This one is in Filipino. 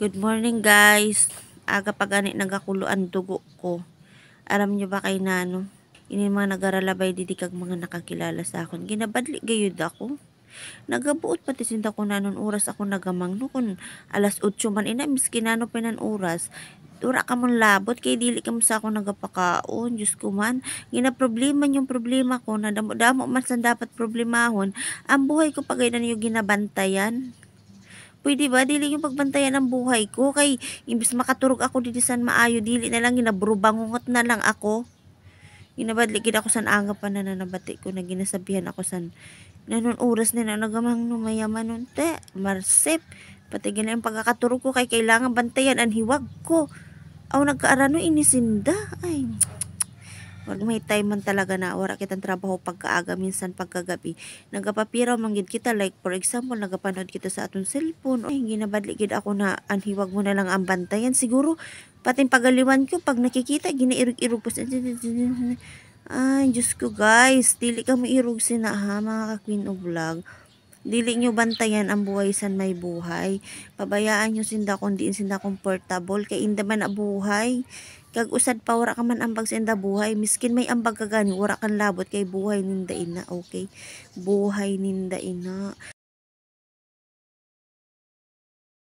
Good morning guys. Aga pa gani nagakulo ang dugo ko. Aram nyo ba kay nano? Ini mga nagaralabay didi kag mga nakakilala sa akon. Ginabadli gayud ako. Nagabuot pati sinta ko nanon oras ako nagamang no kun alas 8 man ina miski nano penan oras. Ura ka mong labot kay dili ka mo sa ako nagapakaon. Diyos ko man. Ginaproblema yung problema ko na damo-damo man sa dapat problemahon. Ang buhay ko pagay na niyo ginabantayan. Pwede ba dili yung pagbantayan ng buhay ko kay imbis makaturog ako dito san maayo dili na lang ginabrubangungot na lang ako. Ginabadli gid ako san aga pa na nanabati ko na ginasabihan ako san nanon oras na nagamang numayaman nun te marsip pati gina yung pagkakaturog ko kay kailangan bantayan ang hiwag ko. Aw nagkaarano inisinda ay wag may time man talaga na wala kitang trabaho pagkaaga minsan pagkagabi nagapapiraw man gid kita like for example nagapanood kita sa aton cellphone ay ginabadli gid ako na anhiwag mo na lang ang bantayan siguro pating pagaliwan ko pag nakikita ginairog-irog pa ay Diyos ko guys dili ka mo irog sina ha mga ka-queen of vlog. Dili nyo bantayan ang buhay san may buhay. Pabayaan nyo sinda kung diin sinda comfortable. Kay inda man na buhay. Kag usad pa wara ka man ambag sa inda buhay. Miskin may ambag ka gani. Wara kan labot kay buhay ninda ina. Okay? Buhay ninda ina.